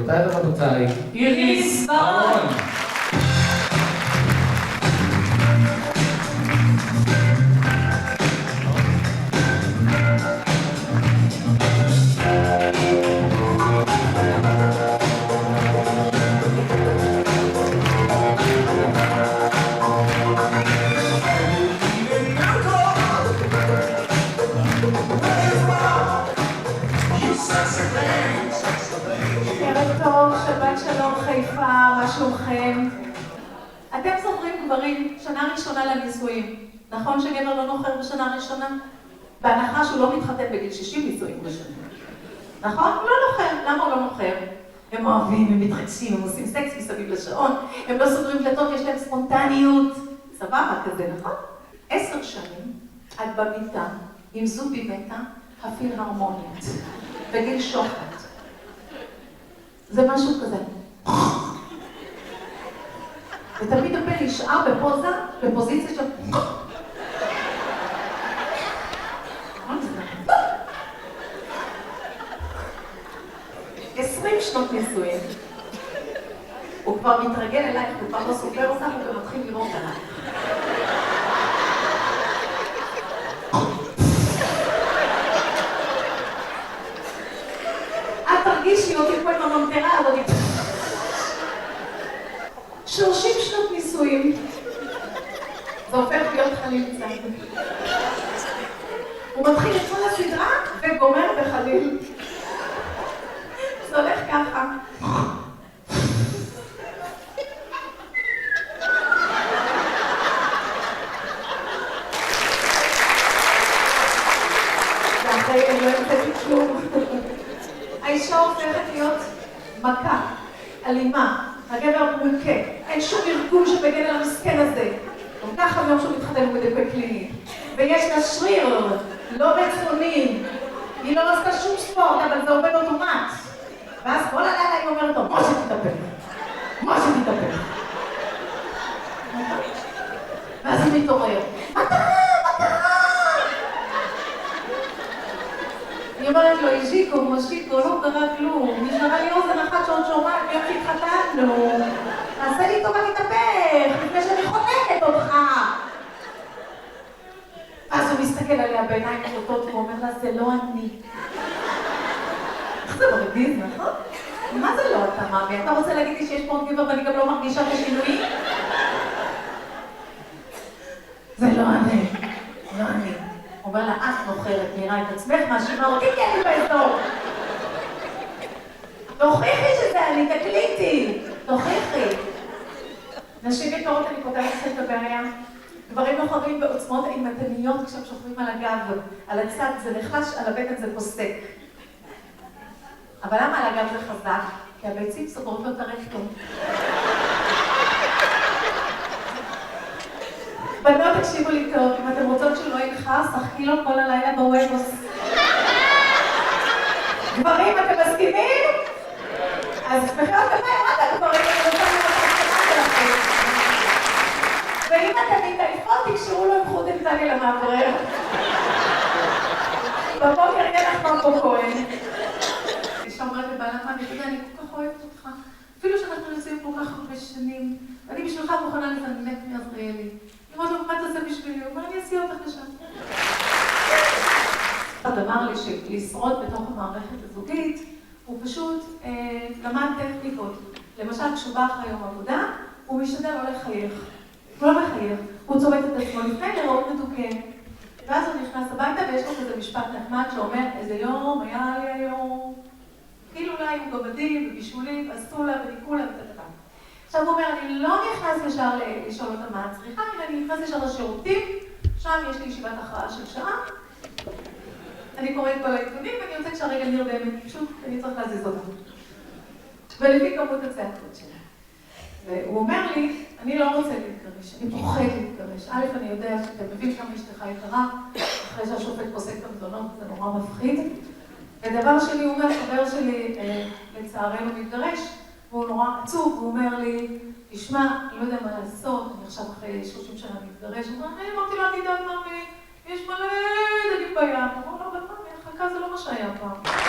גבירותיי ורבותיי, איריס ברון. ערב טוב, שבת שלום חיפה, מה שלומכם? אתם זוכרים גברים שנה ראשונה לנישואים, נכון שגבר לא נוחר בשנה ראשונה? בהנחה שהוא לא מתחתן בגיל 60 נישואים ראשונים, נכון? הוא לא נוחר, למה הוא לא נוחר? הם אוהבים, הם מתרגשים, הם עושים סקס מסביב לשעון, הם לא סוגרים דלתות, יש להם ספונטניות, סבבה כזה, נכון? 10 שנים, את במיטה, עם זובי מתה, הפילהרמונית, בגיל שוחט. זה משהו כזה. ותמיד הפה נשאר בפוזה, בפוזיציה של... 20 שנות נישואים. הוא כבר מתרגל אלייך, הוא כבר לא סופר אותך, הוא גם מתחיל לראות עליי. תרגישי אותי פה עם הממטרה הזאת. 30 שנות נישואים. זה הופך להיות חליל צד. הוא מתחיל את כל הסדרה וגומר בחליל. זה הולך ככה. ואחרי לא יוצאתי כלום. האישה הופכת להיות מכה, אלימה, הגבר מולכה, אין שום ארגון שבגן על המסכן הזה. גם ככה ביום שהוא מתחתן הוא מדפק קליני. ויש לה שריר, לא רצוני. היא לא עשתה שום ספורט, אבל זה עובד אוטומט. ואז כל הלילה היא אומרת לו, משה תתאפק, משה תתאפק. ואז היא מתעורר. מה קרה? מה קרה? היא אומרת לו, איז'יקו, מושיקו, לא קרה כלום. נשארה לי אוזן אחת שעוד שומעת, מיום שהתחתנו. תעשה לי טובה להתאפך, לפני שאני חונקת אותך. אז הוא מסתכל עליה בעיניים פרוטות ואומר לה, זה לא אני. איך זה מרגיז, נכון? מה זה לא אתה, מאמי? אתה רוצה להגיד לי שיש פה עוד גבר ואני גם לא מרגישה את השינוי? זה לא אני, לא אני. אומר לה, את נוחרת, נראה את עצמך, מאשימה אותי כי אני באזור. תוכיחי שזה אני, תקליטי, תוכיחי. נשים יקרות, אני פותחת את הבעיה. גברים נוחרים בעוצמות אימתניות כשהם שוכבים על הגב, על הצד זה נחלש, על הבטן זה פוסק. אבל למה על הגב זה חזק? כי הביצים סוגרות לו את הרקטום. בנות, תקשיבו לי טוב, אם אתם רוצות שלא ינחה, שחקי לו כל הלילה בוובוס. גברים, אתם מסכימים? אז מחיאות כפיים, מה אתה גברים? אני רוצה לראות את שלכם. ואם אתם מתעייפות, תקשרו לו עם חוט אמצעי למאוורר. בבוקר יהיה לך מרקו כהן. אישה אומרת לבעלה, מה, אתה יודע, אני כל כך אוהבת אותך. אפילו שאנחנו נמצאים כל כך הרבה שנים, ואני בשבילך מוכנה לזנק מעזריאלי. אני אומרת לו, מה תעשה בשבילי? הוא אומר, אני אסיע אותך לשם. אחד אמר לי שלשרוד בתוך המערכת הזוגית, הוא פשוט למד טכניקות. למשל, כשהוא בא אחרי יום עבודה, הוא משתדל לא לחייך. הוא לא מחייך, הוא צובט את עצמו לפני לראות מדוכא. ואז הוא נכנס הביתה ויש לו כזה משפט נחמד שאומר, איזה יום היה לי היום. כאילו אולי הוא גמדים ובישולים, עשו לה וניקו לה ותתתה. עכשיו הוא אומר, אני לא נכנס ישר לשאול אותה מה הצריכה, אלא אני נכנס ישר לשירותים, שם יש לי ישיבת הכרעה של שעה. אני קוראת כל העיתונים ואני יוצאת שהרגע נרדמת, פשוט אני צריך להזיז אותה. ולפי כמות הצעקות שלה. והוא אומר לי, אני לא רוצה להתגרש, אני פוחד להתגרש. א', אני יודע שאתה מבין כמה אשתך יקרה, אחרי שהשופט פוסק את המזונות, זה נורא מפחיד. ודבר שני, הוא אומר, חבר שלי לצערנו מתגרש, והוא נורא עצוב, הוא אומר לי, תשמע, אני לא יודע מה לעשות, אני עכשיו אחרי 30 שנה מתגרש, הוא אומר, אני אמרתי לה, תדעת מאמי, יש מלא דגים בים. הוא אומר לו, אבל מאמי, החכה זה לא מה שהיה פעם.